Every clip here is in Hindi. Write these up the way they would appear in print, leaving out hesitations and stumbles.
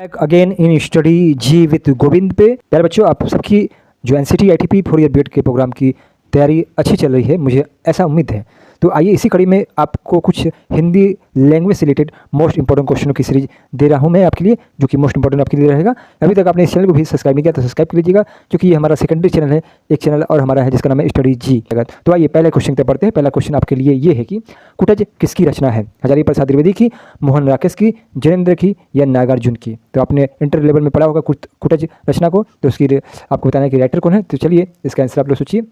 Again in study G with Govind पे। प्यारे बच्चों, आप सबकी जो एनसीटी आईटीपी 4 ईयर बीएड के प्रोग्राम की तैयारी अच्छी चल रही है, मुझे ऐसा उम्मीद है। तो आइए इसी कड़ी में आपको कुछ हिंदी लैंग्वेज से रिलेटेड मोस्ट इंपॉर्टेंट क्वेश्चनों की सीरीज दे रहा हूं मैं आपके लिए, जो कि मोस्ट इंपॉर्टेंट आपके लिए रहेगा। अभी तक आपने इस चैनल को भी सब्सक्राइब नहीं किया तो सब्सक्राइब कर लीजिएगा, क्योंकि ये हमारा सेकेंडरी चैनल है। एक चैनल और हमारा है जिसका नाम है स्टडी जी। तो आइए पहले क्वेश्चन पे पढ़ते हैं। पहला क्वेश्चन आपके लिए ये है कि कुटज किसकी रचना है? हजारी प्रसाद द्विवेदी की, मोहन राकेश की, जैनेन्द्र की या नागार्जुन की? तो आपने इंटर लेवल में पढ़ा होगा कुटज रचना को, तो उसकी आपको बताना है कि राइटर कौन है। तो चलिए इसका आंसर आप लोग सोचिए,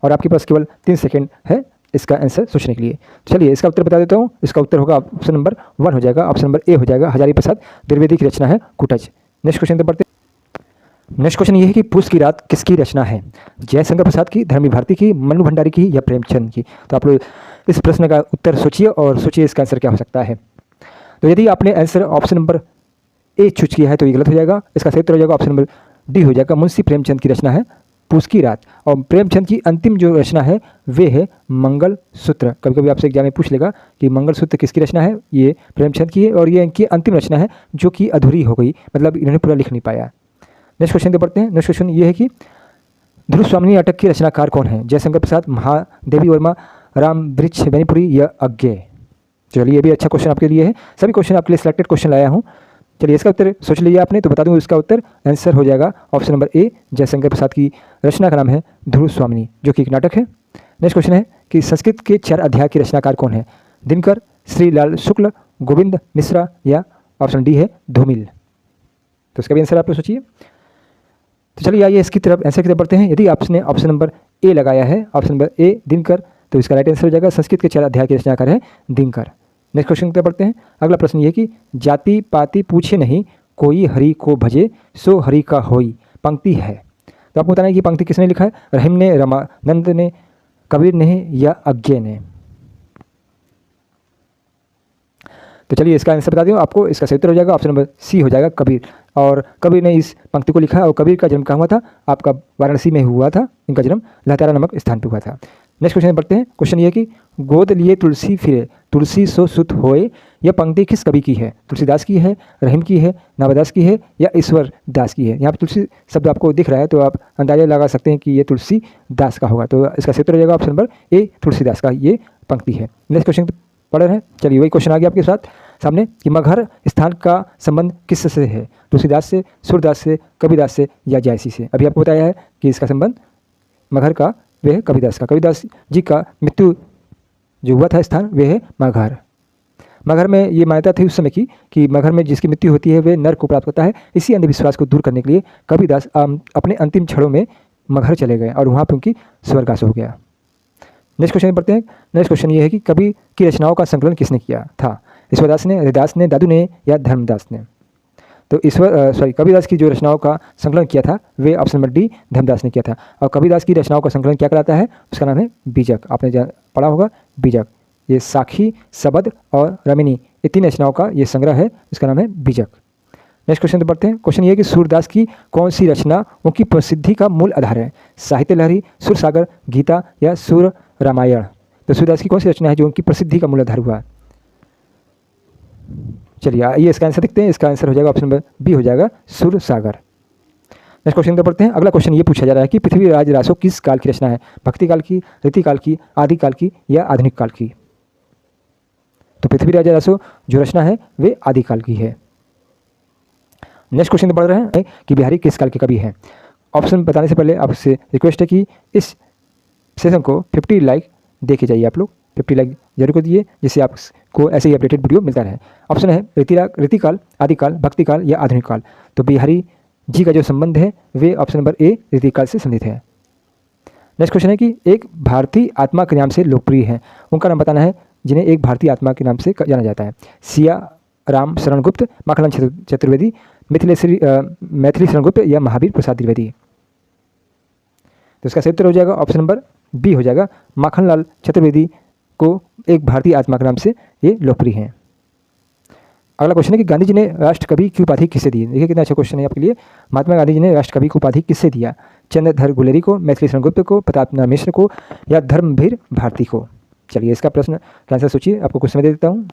और आपके पास केवल 3 सेकंड है इसका आंसर सोचने के लिए। चलिए इसका उत्तर बता देता हूँ। इसका उत्तर होगा ऑप्शन नंबर 1 हो जाएगा, ऑप्शन नंबर ए हो जाएगा। हजारी प्रसाद द्विवेदी की रचना है कुटज। नेक्स्ट क्वेश्चन पे पढ़ते हैं। नेक्स्ट क्वेश्चन ये है कि पूस की रात किसकी रचना है? जयशंकर प्रसाद की, धर्मी भारती की, मन्नू भंडारी की या प्रेमचंद की? तो आप लोग इस प्रश्न का उत्तर सोचिए और सोचिए इसका आंसर क्या हो सकता है। तो यदि आपने answer option number A choose किया है तो ये गलत हो जाएगा। इसका सही उत्तर हो जाएगा ऑप्शन नंबर डी हो जाएगा। मुंशी प्रेमचंद की रचना है पूस की रात। और प्रेमचंद की अंतिम जो रचना है वे है मंगल सूत्र। कभी कभी आपसे एग्जाम में पूछ लेगा कि मंगल सूत्र किसकी रचना है। ये प्रेमचंद की है और ये इनकी अंतिम रचना है जो कि अधूरी हो गई, मतलब इन्होंने पूरा लिख नहीं पाया। नेक्स्ट क्वेश्चन पे पढ़ते हैं। नेक्स्ट क्वेश्चन ये है कि ध्रुव स्वामिनी नाटक की रचनाकार कौन है? जयशंकर प्रसाद, महादेवी वर्मा, राम वृक्ष बेनीपुरी या अज्ञे? चलिए ये भी अच्छा क्वेश्चन आपके लिए है। सभी क्वेश्चन आपके लिए सिलेक्टेड क्वेश्चन लाया हूँ। चलिए इसका उत्तर सोच लीजिए आपने, तो बता दूं इसका उत्तर आंसर हो जाएगा option number A. Jaishankar Prasad की रचना का नाम है ध्रुव स्वामिनी, जो कि एक नाटक है। नेक्स्ट क्वेश्चन है कि संस्कृत के 4 अध्याय की रचनाकार कौन है? दिनकर, श्रीलाल शुक्ल, गोविंद मिश्रा या ऑप्शन डी है धूमिल? तो इसका भी आंसर आप लोग सोचिए। तो चलिए आइए इसकी तरफ आंसर की तरफ बढ़ते हैं। यदि आपने ऑप्शन नंबर ए लगाया है, ऑप्शन नंबर ए दिनकर, तो इसका राइट आंसर हो जाएगा संस्कृत के 4 अध्याय की रचनाकार है दिनकर। नेक्स्ट क्वेश्चन की तरफ बढ़ते हैं। अगला प्रश्न ये कि जाति पाति पूछे नहीं, कोई हरि को भजे, सो हरि का होई पंक्ति है। तो आपको बताना है कि पंक्ति किसने लिखा है? रहीम ने, रमानंद ने, कबीर ने या अज्ञे ने? तो चलिए इसका आंसर बता दूं आपको। इसका सही उत्तर हो जाएगा ऑप्शन नंबर सी हो जाएगा कबीर। और कबीर ने इस पंक्ति को लिखा, और कबीर का जन्म कहाँ हुआ था? आपका वाराणसी में हुआ था। इनका जन्म लहतारा नामक स्थान पर हुआ था। नेक्स्ट क्वेश्चन बढ़ते हैं। क्वेश्चन ये कि गोद लिए तुलसी फिरे, तुलसी सो सुत होए, यह पंक्ति किस कवि की है? तुलसीदास की है, रहीम की है, नाभादास की है या ईश्वर दास की है? यहाँ पे तुलसी शब्द आपको दिख रहा है, तो आप अंदाजा लगा सकते हैं कि ये तुलसीदास का होगा। तो इसका सही उत्तर हो जाएगा ऑप्शन नंबर ए, तुलसीदास का ये पंक्ति है। नेक्स्ट क्वेश्चन पढ़ रहे हैं। चलिए वही क्वेश्चन आ गया आपके साथ सामने कि मगहर स्थान का संबंध किससे है? तुलसीदास से, सूरदास से, कबीरदास से या जायसी से? अभी आपको बताया है कि इसका संबंध मगहर का वे है कबीरदास का। कबीरदास जी का मृत्यु जो हुआ था स्थान वे है मगहर। मगहर में ये मान्यता थी उस समय की कि मगहर में जिसकी मृत्यु होती है वे नर्क को प्राप्त होता है। इसी अंधविश्वास को दूर करने के लिए कबीरदास अपने अंतिम क्षणों में मगहर चले गए और वहाँ पर उनकी स्वर्गवास हो गया। नेक्स्ट क्वेश्चन पढ़ते हैं। नेक्स्ट क्वेश्चन ये है कि कबीर की रचनाओं का संकलन किसने किया था? ईश्वरदास ने, हरिदास ने, दादू ने या धर्मदास ने? तो कबीरदास की जो रचनाओं का संकलन किया था वे ऑप्शन नंबर डी धर्मदास ने किया था। और कबीरदास की रचनाओं का संकलन क्या कराता है? उसका नाम है बीजक। आपने पढ़ा होगा बीजक। ये साखी, सबद और रमिनी, ये 3 रचनाओं का ये संग्रह है, इसका नाम है बीजक। नेक्स्ट क्वेश्चन तो पढ़ते हैं। क्वेश्चन ये है कि सूरदास की कौन सी रचना उनकी प्रसिद्धि का मूल आधार है? साहित्य लहरी, सुरसागर, गीता या सूर रामायण? तो सूरदास की कौन सी रचना है जो उनकी प्रसिद्धि का मूल आधार हुआ? चलिए आइए इसका आंसर देखते हैं। इसका आंसर हो जाएगा ऑप्शन नंबर बी हो जाएगा सुरसागर। नेक्स्ट क्वेश्चन पढ़ते हैं। अगला क्वेश्चन ये पूछा जा रहा है कि पृथ्वीराज रासो किस काल की रचना है? भक्ति काल की, रीतिकाल की, आदिकाल की या आधुनिक काल की? तो पृथ्वीराज रासो जो रचना है वे आदिकाल की है। नेक्स्ट क्वेश्चन पढ़ रहे हैं कि बिहारी किस काल के कवि हैं? ऑप्शन बताने से पहले आपसे रिक्वेस्ट है कि इस सेशन को 50 लाइक दे के जाइए। आप लोग 50 लाइक जरूर कर दिए, जिससे आपको ऐसे ही अपडेटेड वीडियो मिलता रहे। ऑप्शन है रीतिकाल, आदिकाल, भक्तिकाल या आधुनिक काल। तो बिहारी जी का जो संबंध है वे ऑप्शन नंबर ए रीतिकाल से संबंधित है। नेक्स्ट क्वेश्चन है कि एक भारतीय आत्मा के नाम से लोकप्रिय है, उनका नाम बताना है जिन्हें एक भारतीय आत्मा के नाम से जाना जाता है। सिया राम शरण गुप्त, माखनलाल चतुर्वेदी, मैथिली शरण गुप्त या महावीर प्रसाद द्विवेदी? तो इसका सही उत्तर हो जाएगा ऑप्शन नंबर बी हो जाएगा। माखनलाल चतुर्वेदी को एक भारतीय आत्मा के नाम से ये लोकप्रिय हैं। अगला क्वेश्चन है कि गांधी जी ने राष्ट्रकवि की उपाधि किससे दी? देखिए कितना अच्छा क्वेश्चन है आपके लिए। महात्मा गांधी जी ने राष्ट्रकवि की उपाधि किससे दिया? चंद्रधर गुलेरी को, मैथिली शरण गुप्त को, प्रतापनाथ मिश्र को या धर्मवीर भारती को? चलिए इसका प्रश्न का आंसर सोचिए। आपको कुछ समय दे देता हूँ।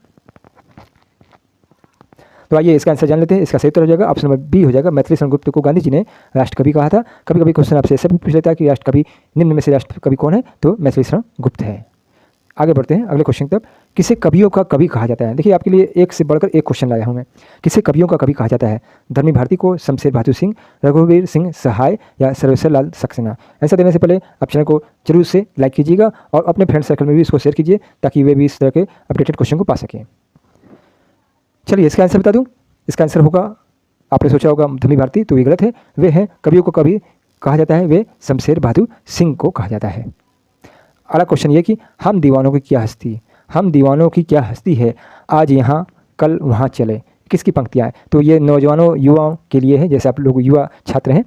तो आइए इसका आंसर जान लेते हैं। इसका सही उत्तर हो जाएगा ऑप्शन नंबर बी हो जाएगा। मैथिली शरण गुप्त को गांधी जी ने राष्ट्रकवि कहा था। कभी कभी क्वेश्चन आपसे ऐसा भी पूछ लेता है कि राष्ट्रकवि निम्न में से राष्ट्रकवि कौन है, तो मैथिली शरण गुप्त है। आगे बढ़ते हैं अगले क्वेश्चन तक। किसे कवियों का कवि कहा जाता है? देखिए आपके लिए एक से बढ़कर एक क्वेश्चन लाया हूँ मैं। किसे कवियों का कवि कहा जाता है? धर्मी भारती को, शमशेर बहादुर सिंह, रघुवीर सिंह सहाय या सर्वेश्वर लाल सक्सेना? आंसर देने से पहले आप चैनल को जरूर से लाइक कीजिएगा और अपने फ्रेंड सर्कल में भी इसको शेयर कीजिए ताकि वे भी इस तरह के अपडेटेड क्वेश्चन को पा सकें। चलिए इसका आंसर बता दूँ। इसका आंसर होगा, आपने सोचा होगा धर्मी भारती, तो ये गलत है। वे हैं कवियों को कवि कहा जाता है, वे शमशेर बहादुर सिंह को कहा जाता है। अगला क्वेश्चन ये कि हम दीवानों की क्या हस्ती, हम दीवानों की क्या हस्ती है, आज यहाँ कल वहाँ चले, किसकी पंक्तियाँ हैं? तो ये नौजवानों युवाओं के लिए है, जैसे आप लोग युवा छात्र हैं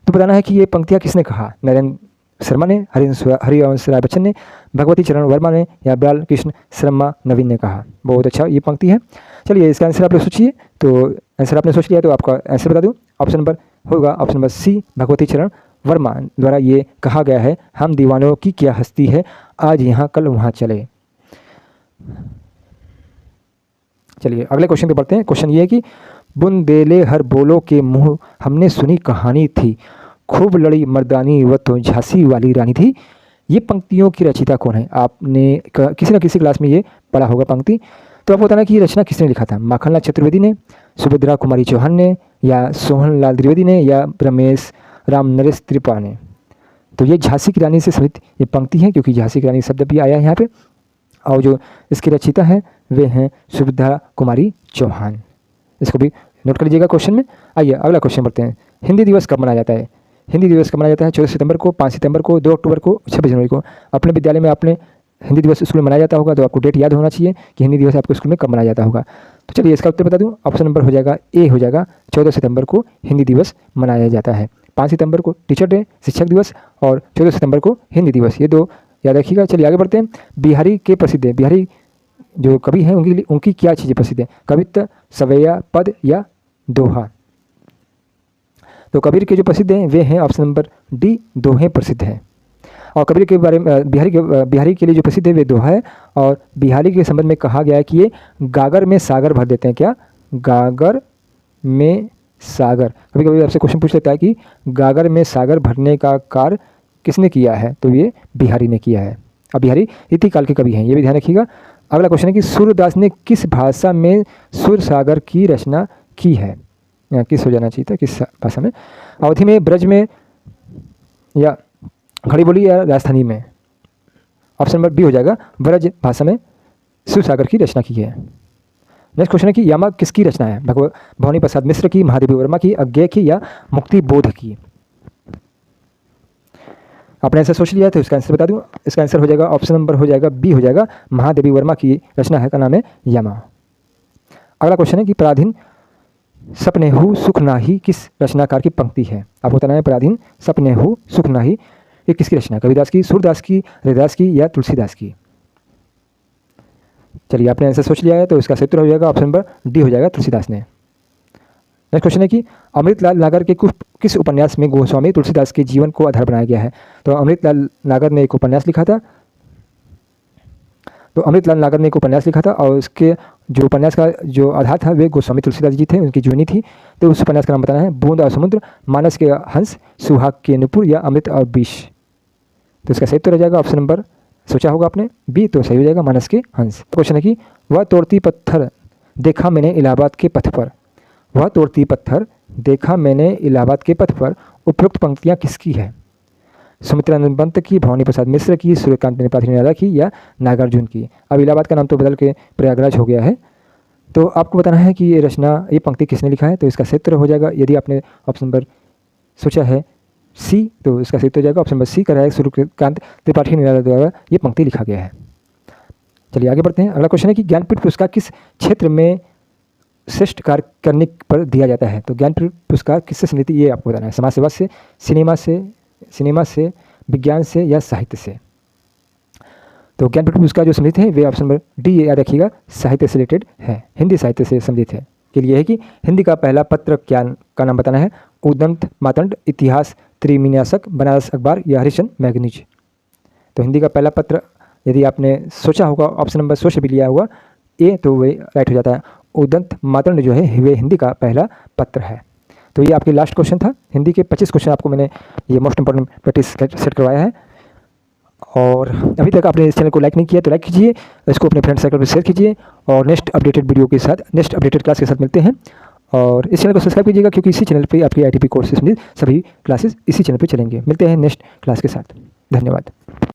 तो बताना है कि ये पंक्तियाँ किसने कहा। नरेंद्र शर्मा ने, हरिवंश राय बच्चन ने, भगवती चरण वर्मा ने या बाल कृष्ण शर्मा नवीन ने कहा। बहुत अच्छा ये पंक्ति है। चलिए इसका आंसर आप लोग सोचिए। तो आंसर आपने सोच लिया तो आपका आंसर बता दूँ। ऑप्शन नंबर होगा ऑप्शन नंबर सी, भगवती चरण वर्मा द्वारा ये कहा गया है, हम दीवानों की क्या हस्ती है, आज यहाँ कल वहाँ चले। चलिए अगले क्वेश्चन पे बढ़ते हैं। क्वेश्चन ये है कि बुंदेले हर बोलो के मुँह हमने सुनी कहानी थी, खूब लड़ी मर्दानी वह तो झांसी वाली रानी थी। ये पंक्तियों की रचयिता कौन है? आपने किसी न किसी क्लास में ये पढ़ा होगा पंक्ति। तो आपको बताना कि ये रचना किसने लिखा था? माखनलाल चतुर्वेदी ने, सुभद्रा कुमारी चौहान ने या सोहन लाल द्विवेदी ने या रमेश राम नरेश त्रिपाठी ने? तो ये झांसी की रानी से संबंधित ये पंक्ति है, क्योंकि झांसी की रानी शब्द भी आया है यहाँ पे। और जो इसकी रचयिता हैं वे हैं सुभद्रा कुमारी चौहान। इसको भी नोट कर लीजिएगा क्वेश्चन में। आइए अगला क्वेश्चन बढ़ते हैं। हिंदी दिवस कब मनाया जाता है? हिंदी दिवस कब मनाया जाता है? 14 सितंबर को, 5 सितंबर को, 2 अक्टूबर को, 26 जनवरी को। अपने विद्यालय में आपने हिंदी दिवस स्कूल में मनाया जाता होगा, तो आपको डेट याद होना चाहिए कि हिंदी दिवस आपके स्कूल में कब मनाया जाता होगा। तो चलिए इसका उत्तर बता दूं। ऑप्शन नंबर हो जाएगा ए हो जाएगा, 14 सितंबर को हिंदी दिवस मनाया जाता है। 5 सितंबर को टीचर डे, शिक्षक दिवस, और 14 सितंबर को हिंदी दिवस, ये 2 याद रखिएगा। चलिए आगे बढ़ते हैं। बिहारी के प्रसिद्ध है, बिहारी जो कवि हैं उनकी क्या चीज़ें प्रसिद्ध हैं? कवित्व, सवैया, पद या दोहा? तो कबीर के जो प्रसिद्ध हैं वे हैं ऑप्शन नंबर डी, दोहे प्रसिद्ध हैं। और कबीर के बारे में बिहारी के लिए जो प्रसिद्ध है वे दोहा है। और बिहारी के संबंध में कहा गया है कि ये गागर में सागर भर देते हैं। क्या? गागर में सागर। कभी कभी आपसे क्वेश्चन पूछ लेता है कि गागर में सागर भरने का कार्य किसने किया है? तो ये बिहारी ने किया है। अब बिहारी इतिकाल के कवि हैं, ये भी ध्यान रखिएगा। अगला क्वेश्चन है कि सूरदास ने किस भाषा में सुर सागर की रचना की है? किस हो जाना चाहिए था, किस भाषा में? अवधी में, ब्रज में या खड़ी बोली या राजस्थानी में? ऑप्शन नंबर बी हो जाएगा, ब्रज भाषा में सुर सागर की रचना की है। नेक्स्ट क्वेश्चन है कि यामा किसकी रचना है? भवानी प्रसाद मिश्र की, महादेवी वर्मा की, अज्ञेय की या मुक्ति बोध की? आपने आंसर सोच लिया है तो इसका आंसर बता दूं। इसका आंसर हो जाएगा ऑप्शन नंबर हो जाएगा बी हो जाएगा, महादेवी वर्मा की रचना है, का नाम है यामा। अगला क्वेश्चन है कि पराधीन सपने हूँ सुख नाही किस रचनाकार की पंक्ति है? आपको बताना है पराधीन सपने हूँ सुख नाही ये किसकी रचना है? कबीरदास की, सूरदास की, रविदास की या तुलसीदास की? चलिए आपने आंसर सोच लिया है तो इसका सही उत्तर हो जाएगा ऑप्शन नंबर डी हो जाएगा, तुलसीदास ने। नेक्स्ट क्वेश्चन है कि अमृतलाल नागर के किस उपन्यास में गोस्वामी तुलसीदास के जीवन को आधार बनाया गया है? तो अमृतलाल नागर ने एक उपन्यास लिखा था। और उसके जो उपन्यास का जो आधार था वे गोस्वामी तुलसीदास जी थे, उनकी जीवनी थी। तो उस उपन्यास का नाम बताना है। बूंद और समुद्र, मानस के हंस, सुहाग के नुपुर या अमृत और विष? तो इसका सही उत्तर हो जाएगा ऑप्शन नंबर, सोचा होगा आपने, बी, तो सही हो जाएगा मानस के हंस। क्वेश्चन है कि वह तोड़ती पत्थर देखा मैंने इलाहाबाद के पथ पर, वह तोड़ती पत्थर देखा मैंने इलाहाबाद के पथ पर, उपयुक्त पंक्तियाँ किसकी है? सुमित्रानंद पंत की, भवानी प्रसाद मिश्र की, सूर्यकांत त्रिपाठी निराला की या नागार्जुन की? अब इलाहाबाद का नाम तो बदल के प्रयागराज हो गया है। तो आपको बताना है कि ये पंक्ति किसने लिखा है? तो इसका सही उत्तर हो जाएगा, यदि आपने ऑप्शन नंबर सोचा है सी, तो इसका सही उत्तर हो जाएगा ऑप्शन नंबर सी कर रहा है, सूर्यकांत त्रिपाठी निराला द्वारा ये पंक्ति लिखा गया है। चलिए आगे बढ़ते हैं। अगला क्वेश्चन है कि ज्ञानपीठ पुरस्कार किस क्षेत्र में श्रेष्ठ कार्य करने पर दिया जाता है? तो ज्ञानपीठ पुरस्कार किससे संबंधित, ये आपको बताना है। समाज सेवा से, सिनेमा से, विज्ञान से या साहित्य से? तो ज्ञानपीठ पुरस्कार जो संबंधित है वे ऑप्शन नंबर डी याद रखिएगा, साहित्य से रिलेटेड है, हिंदी साहित्य से संबंधित है। के लिए है कि हिंदी का पहला पत्र क्या का नाम बताना है? उदंत मातंड, इतिहास, त्रिमीनाशक, बनारस अखबार या हरिश्चंद्र मैगनीज? तो हिंदी का पहला पत्र यदि आपने सोचा होगा, ऑप्शन नंबर सोच भी लिया होगा ए, तो वही राइट हो जाता है, उदंत मातरण जो है वे हिंदी का पहला पत्र है। तो ये आपके लास्ट क्वेश्चन था। हिंदी के 25 क्वेश्चन आपको मैंने ये मोस्ट इंपॉर्टेंट प्रैक्टिस सेट करवाया है। और अभी तक आपने इस चैनल को लाइक नहीं किया तो लाइक कीजिए, इसको अपने फ्रेंड सर्कल में शेयर कीजिए और नेक्स्ट अपडेटेड वीडियो के साथ, नेक्स्ट अपडेटेड क्लास के साथ मिलते हैं। और इस चैनल को सब्सक्राइब कीजिएगा क्योंकि इसी चैनल पे आपके ITP कोर्सेज में सभी क्लासेस इसी चैनल पे चलेंगे। मिलते हैं नेक्स्ट क्लास के साथ। धन्यवाद।